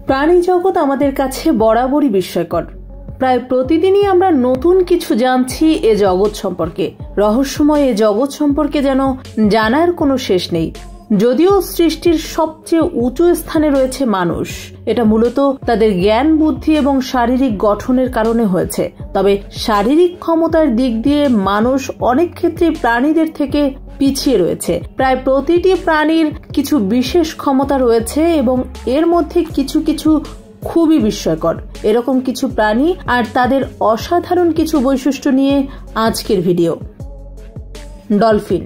প্রাণী জগৎ আমাদের কাছে বরাবরই বিস্ময়কর। প্রায় প্রতিদিনই আমরা নতুন কিছু জানছি এ জগৎ সম্পর্কে। রহস্যময় এ জগৎ সম্পর্কে যেন জানার কোনো শেষ নেই। যদিও সৃষ্টির সবচেয়ে উঁচু স্থানে রয়েছে মানুষ, এটা মূলত তাদের জ্ঞান, বুদ্ধি এবং শারীরিক গঠনের কারণে হয়েছে। তবে শারীরিক ক্ষমতার দিক দিয়ে মানুষ অনেক ক্ষেত্রে প্রাণীদের থেকে পিছিয়ে রয়েছে। প্রায় প্রতিটি প্রাণীর কিছু বিশেষ ক্ষমতা রয়েছে এবং এর মধ্যে কিছু কিছু খুবই বিস্ময়কর। এরকম কিছু প্রাণী আর তাদের অসাধারণ কিছু বৈশিষ্ট্য নিয়ে আজকের ভিডিও। ডলফিন।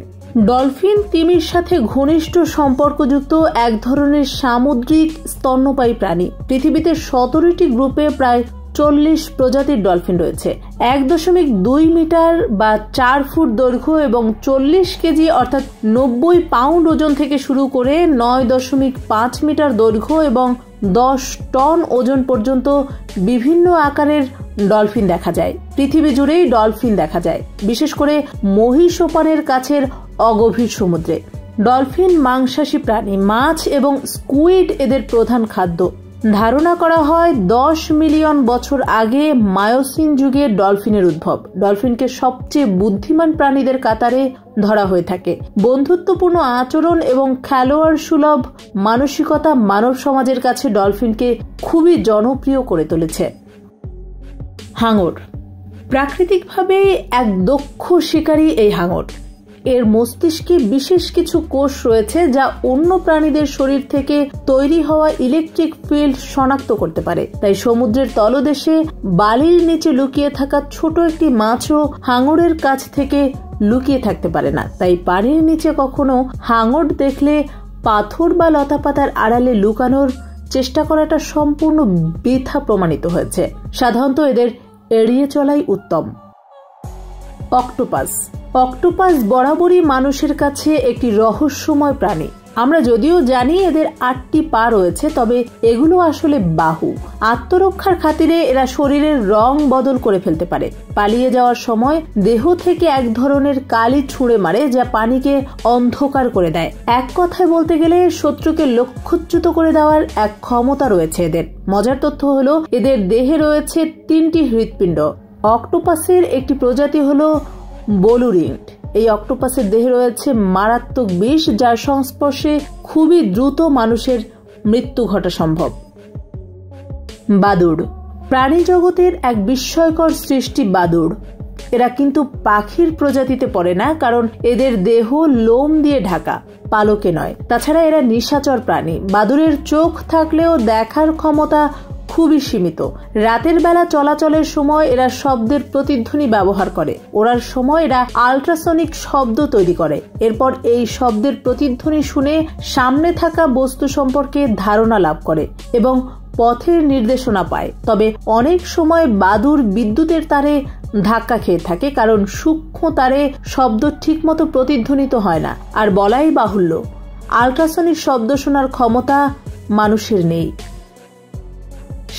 ডলফিন তিমির সাথে ঘনিষ্ঠ সম্পর্কযুক্ত এক ধরনের সামুদ্রিক স্তন্যপায়ী প্রাণী। পৃথিবীতে 17টি গ্রুপে প্রায় 40 প্রজাতির ডলফিন রয়েছে। 1.2 মিটার বা 4 ফুট দৈর্ঘ্য এবং 40 কেজি অর্থাৎ 90 পাউন্ড ওজন থেকে শুরু করে 9.5 মিটার দৈর্ঘ্য এবং 10 টন ওজন পর্যন্ত বিভিন্ন আকারের ডলফিন দেখা যায়। পৃথিবী জুড়েই ডলফিন দেখা যায়, বিশেষ করে মহীসোপানের কাছের অগভীর সমুদ্রে। ডলফিন মাংসাশী প্রাণী। মাছ এবং স্কুইড এদের প্রধান খাদ্য। ধারণা করা হয় 10 মিলিয়ন বছর আগে মায়োসিন যুগে ডলফিনের উদ্ভব। ডলফিনকে সবচেয়ে বুদ্ধিমান প্রাণীদের কাতারে ধরা হয়ে থাকে। বন্ধুত্বপূর্ণ আচরণ এবং খেলোয়াড় সুলভ মানসিকতা মানব সমাজের কাছে ডলফিনকে খুবই জনপ্রিয় করে তুলেছে। হাঙর। প্রাকৃতিকভাবে এক দক্ষ শিকারী এই হাঙর। এর মস্তিষ্কে বিশেষ কিছু কোষ রয়েছে যা অন্য প্রাণীদের শরীর থেকে তৈরি হওয়া ইলেকট্রিক ফিল্ড শনাক্ত করতে পারে। তাই সমুদ্রের তলদেশে বালির নিচে লুকিয়ে থাকা ছোট একটি মাছও হাঙরের কাছ থেকে লুকিয়ে থাকতে পারে না। তাই পানির নিচে কখনো হাঙর দেখলে পাথর বা লতাপাতার আড়ালে লুকানোর চেষ্টা করাটা সম্পূর্ণ বৃথা প্রমাণিত হয়েছে। সাধারণত এদের এড়িয়ে চলাই উত্তম। অক্টোপাস। অক্টোপাস বরাবরই মানুষের কাছে একটি রহস্যময় প্রাণী। আমরা যদিও জানি এদের 8টি পা রয়েছে, তবে এগুলো আসলে বাহু। আত্মরক্ষার খাতিরে এরা শরীরের রং বদল করে ফেলতে পারে। পালিয়ে যাওয়ার সময় দেহ থেকে এক ধরনের কালি ছুঁড়ে মারে, যা পানিকে অন্ধকার করে দেয়। এক কথায় বলতে গেলে শত্রুকে লক্ষ্যচ্যুত করে দেওয়ার এক ক্ষমতা রয়েছে এদের। মজার তথ্য হলো এদের দেহে রয়েছে 3টি হৃৎপিণ্ড। অক্টোপাসের একটি প্রজাতি হলো বলুরিন্ট। এই অক্টোপাসের দেহে রয়েছে মারাত্মক বিষ, যার সংস্পর্শে খুবই দ্রুত মানুষের মৃত্যু ঘটা সম্ভব। বাদুড়। প্রাণী জগতের এক বিস্ময়কর সৃষ্টি বাদুড়। এরা কিন্তু পাখির প্রজাতিতে পড়ে না, কারণ এদের দেহ লোম দিয়ে ঢাকা, পালকে নয়। তাছাড়া এরা নিশাচর প্রাণী। বাদুড়ের চোখ থাকলেও দেখার ক্ষমতা খুবই সীমিত। রাতের বেলা চলাচলের সময় এরা শব্দের প্রতিধ্বনি ব্যবহার করে। ওড়ার সময় এরা আল্ট্রাসনিক শব্দ তৈরি করে। এরপর এই শব্দের প্রতিধ্বনি শুনে সামনে থাকা বস্তু সম্পর্কে ধারণা লাভ করে এবং পথের নির্দেশনা পায়। তবে অনেক সময় বাদুড় বিদ্যুতের তারে ধাক্কা খেয়ে থাকে, কারণ সূক্ষ্ম তারে শব্দ ঠিকমতো প্রতিধ্বনিত হয় না। আর বলাই বাহুল্য, আল্ট্রাসনিক শব্দ শোনার ক্ষমতা মানুষের নেই।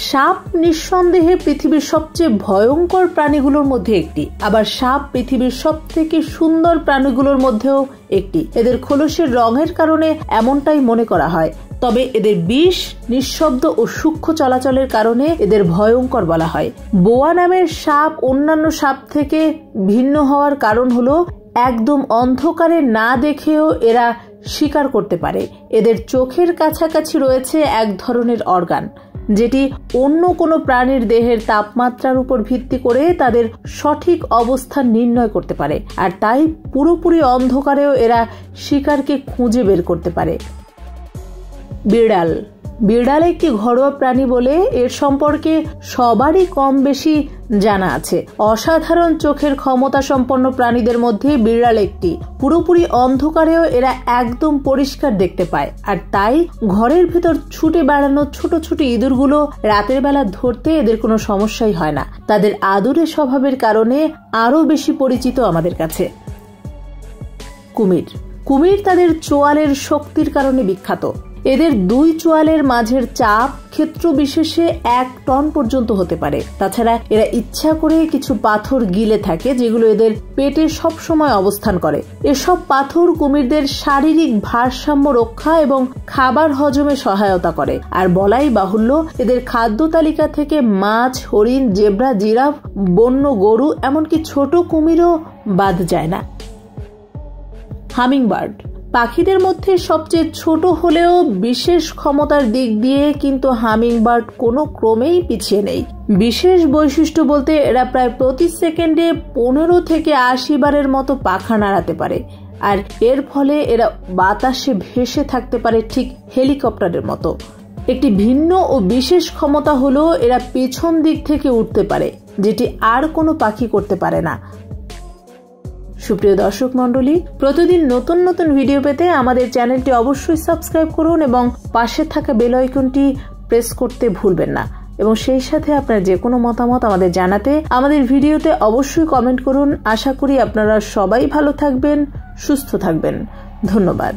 সাপ নিঃসন্দেহে পৃথিবীর সবচেয়ে ভয়ঙ্কর প্রাণীগুলোর মধ্যে একটি। আবার সাপ পৃথিবীর সবথেকে সুন্দর প্রাণীগুলোর মধ্যেও একটি। এদের খোলসের রঙের কারণে এমনটাই মনে করা হয়। তবে এদের বিষ, নিঃশব্দ ও সূক্ষ্ম চলাচলের কারণে এদের ভয়ঙ্কর বলা হয়। বোয়া নামের সাপ অন্যান্য সাপ থেকে ভিন্ন হওয়ার কারণ হলো একদম অন্ধকারে না দেখেও এরা শিকার করতে পারে। এদের চোখের কাছাকাছি রয়েছে এক ধরনের অর্গান, যেটি অন্য কোনো প্রাণীর দেহের তাপমাত্রার উপর ভিত্তি করে তাদের সঠিক অবস্থান নির্ণয় করতে পারে। আর তাই পুরোপুরি অন্ধকারেও এরা শিকারকে খুঁজে বের করতে পারে। বিড়াল। বিড়াল একটি ঘরোয়া প্রাণী বলে এর সম্পর্কে সবারই কম বেশি জানা আছে। অসাধারণ চোখের ক্ষমতা সম্পন্ন প্রাণীদের মধ্যে বিড়াল একটি। পুরোপুরি অন্ধকারেও এরা একদম পরিষ্কার দেখতে পায়। আর তাই ঘরের ভেতর ছুটে বেড়ানো ছোট ছোট ইঁদুরগুলো রাতের বেলা ধরতে এদের কোনো সমস্যাই হয় না। তাদের আদুরে স্বভাবের কারণে আরো বেশি পরিচিত আমাদের কাছে। কুমির। কুমির তাদের চোয়ালের শক্তির কারণে বিখ্যাত। এদের দুই চোয়ালের মাঝের চাপ ক্ষেত্র বিশেষে 1 টন পর্যন্ত হতে পারে। তাছাড়া এরা ইচ্ছা করে কিছু পাথর গিলে থাকে, যেগুলো এদের পেটে সব সময় অবস্থান করে। এসব পাথর কুমিরদের শারীরিক ভারসাম্য রক্ষা এবং খাবার হজমে সহায়তা করে। আর বলাই বাহুল্য, এদের খাদ্য তালিকা থেকে মাছ, হরিণ, জেব্রা, জিরাফ, বন্য গরু, এমনকি ছোট কুমিরও বাদ যায় না। হামিংবার্ড পাখিদের মধ্যে সবচেয়ে ছোট হলেও বিশেষ ক্ষমতার দিক দিয়ে কিন্তু হামিংবার্ড কোনো ক্রমেই পিছিয়ে নেই। বিশেষ বৈশিষ্ট্য বলতে এরা প্রায় প্রতি সেকেন্ডে 15 থেকে 80 বারের মতো পাখা নাড়াতে পারে। আর এর ফলে এরা বাতাসে ভেসে থাকতে পারে ঠিক হেলিকপ্টারের মতো। একটি ভিন্ন ও বিশেষ ক্ষমতা হলো এরা পেছন দিক থেকে উঠতে পারে, যেটি আর কোনো পাখি করতে পারে না। সুপ্রিয় দর্শক মণ্ডলী, প্রতিদিন নতুন নতুন ভিডিও পেতে আমাদের চ্যানেলটি অবশ্যই সাবস্ক্রাইব করুন এবং পাশে থাকা বেল আইকনটি প্রেস করতে ভুলবেন না। এবং সেই সাথে আপনার যে কোনো মতামত আমাদের জানাতে আমাদের ভিডিওতে অবশ্যই কমেন্ট করুন। আশা করি আপনারা সবাই ভালো থাকবেন, সুস্থ থাকবেন। ধন্যবাদ।